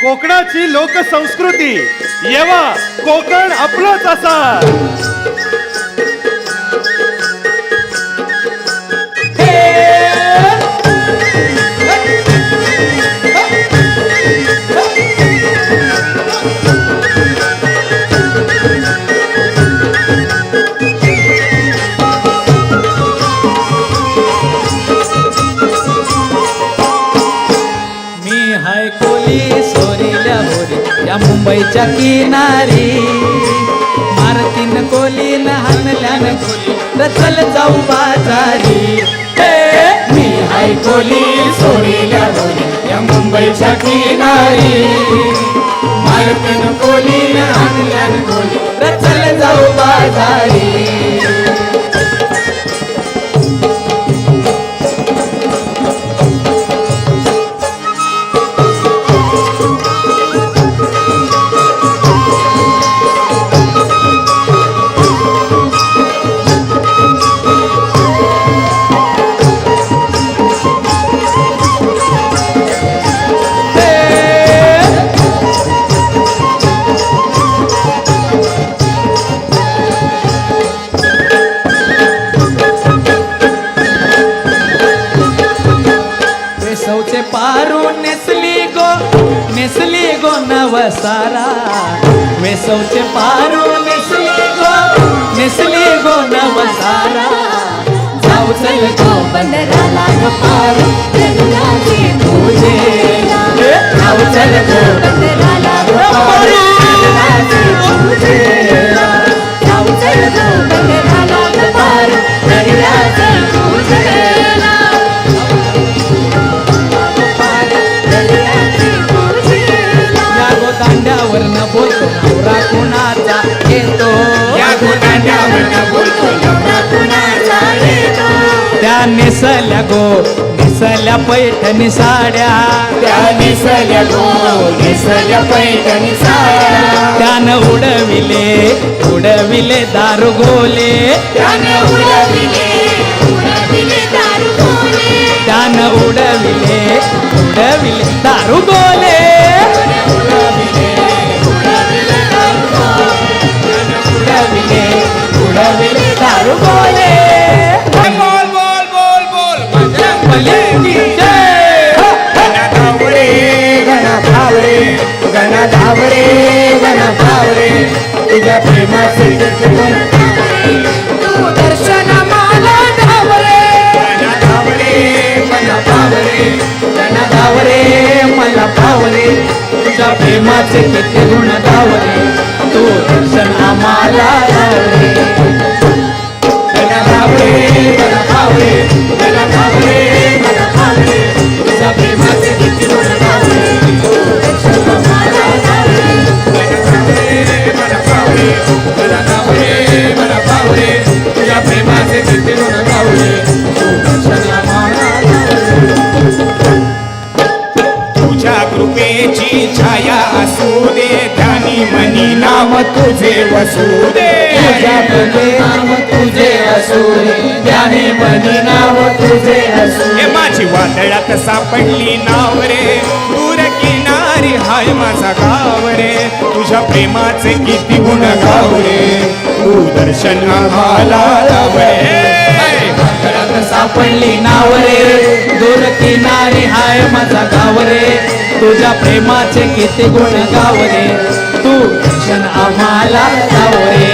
कोकणाची लोकसंस्कृती येवा कोकण आपलंच असा. या मुंबईच्या किनारी मारतीन कोलीन हानल्यान कोली रचल जाऊ बाजारी. मी हाय कोली सोडील्या बोली या मुंबईच्या किनारी मारतीन कोलीन हानल्यान कोली रचल जाऊ बाजारी. नेसली गो नवसारा वेसवचे पारू नेसली गो नवसारा. जाऊ चल गो बंदराला ग पारू रघुनाथी पूजेला. जाऊ चल गो बंदराला ग पारू रघुनाथी पूजेला. जाऊ चल गो बंदराला ग पारू रघुनाथी पूजेला. दांड्यावरनं बोलतो नवरा कुणाचा येतो. या दांड्यावरनं बोलतो नवरा कुणाचा येतो. त्या नेसल्या पैठणी साड्या. त्या नेसल्या पैठणी साड्या. त्यानं उडविले दारुगोले. त्यानं उडविले दारुगोले. त्यानं उडविले दारुगोले. उडविले दारुगोले. बोल बोल बोल बोल बजरंगबली की जय. गणा धावरे तुझ्या प्रेमाचे तू दर्शन मला धावरे. गणा धावरे मला पावरे तुझ्या प्रेमाचे किती गुण धावरे तू दर्शन आम्हाला धावरे. गणा धावरे तुझ्या प्रेमाचे किती गुण धावरे तू दर्शन मला धावरे. गणा धावरे तुझ्या प्रेमाचे किती गुण धावरे तू दर्शन मला धावरे. तुझ्या कृपेची छाया असू दे ध्यानी मनी नाम तुझे वसू दे. तुझ्या नाम तुझे असू ध्यानी मनी नाव तुझे असू. हे माझी वादळात सापडली नाव रे दूर किनारी हाय माझा गाव रे. तुझ्या प्रेमाचे किती गुण गाव रे तू दर्शन आम्हाला लाव रे. वादळात सापडली नाव रे दूर किनारी हाय माझा गाव रे. तुझ्या प्रेमाचे किती गुण गाव रे तू दर्शन आम्हाला लाव रे.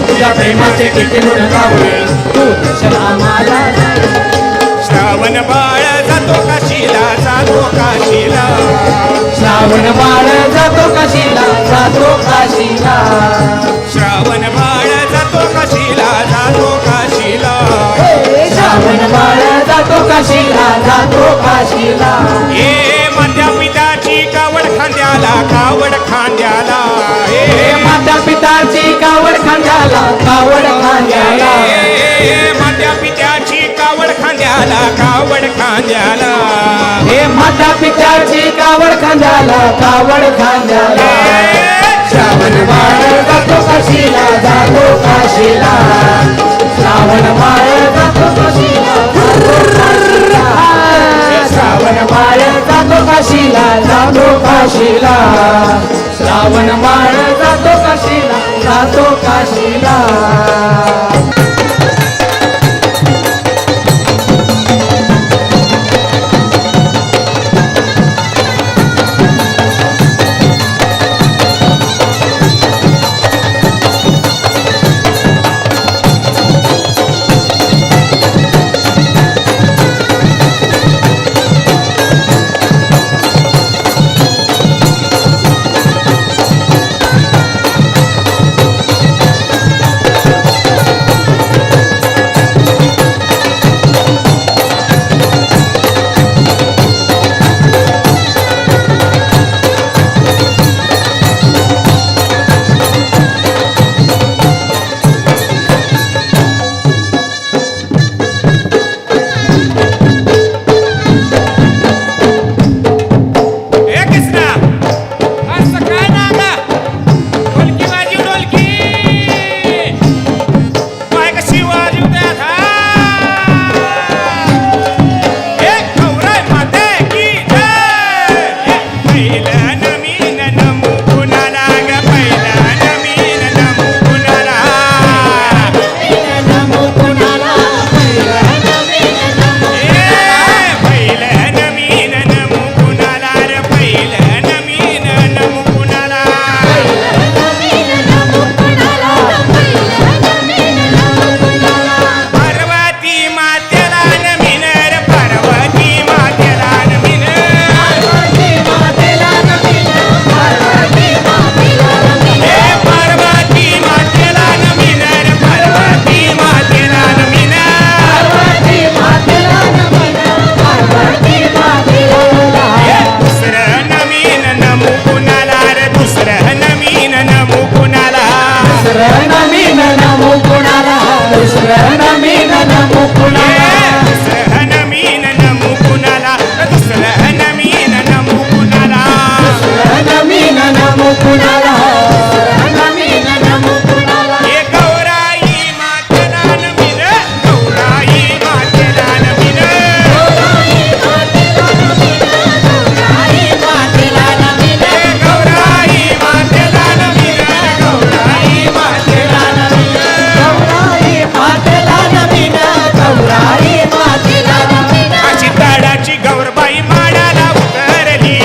तुझ्या प्रेमाचे किती गुण गावले तू दर्शन आम्हाला. श्रावण बाळ जातो काशीला जातो काशीला. श्रावण बाळ जातो काशीला जातो काशीला. श्रावण बाळ जातो काशीला जातो काशीला. श्रावण बाळ जातो काशीला जातो काशीला. हे माझ्या पिताची कावड खांद्याला कावड खांद्याला. हे माता पिताची कावड खांद्याला कावड खांद्याला. माझ्या पित्याची कावड खांद्याला खांद्याला कावड खांद्याला हे माता पित्याची कावड खांद्याला कावड खांद्याला श्रावण माळ जातो काशीला जातो काशीला श्रावण माळ जातो काशीला जातो काशीला श्रावण माळ जातो काशीला जातो काशीला श्रावण माळ जातो काशीला जातो काशीला गौरबाई माडाला उतरली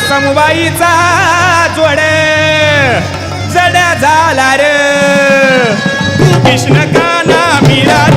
समबाईचा जोड जड्या झाला रे तू कृष्ण काना मिळाला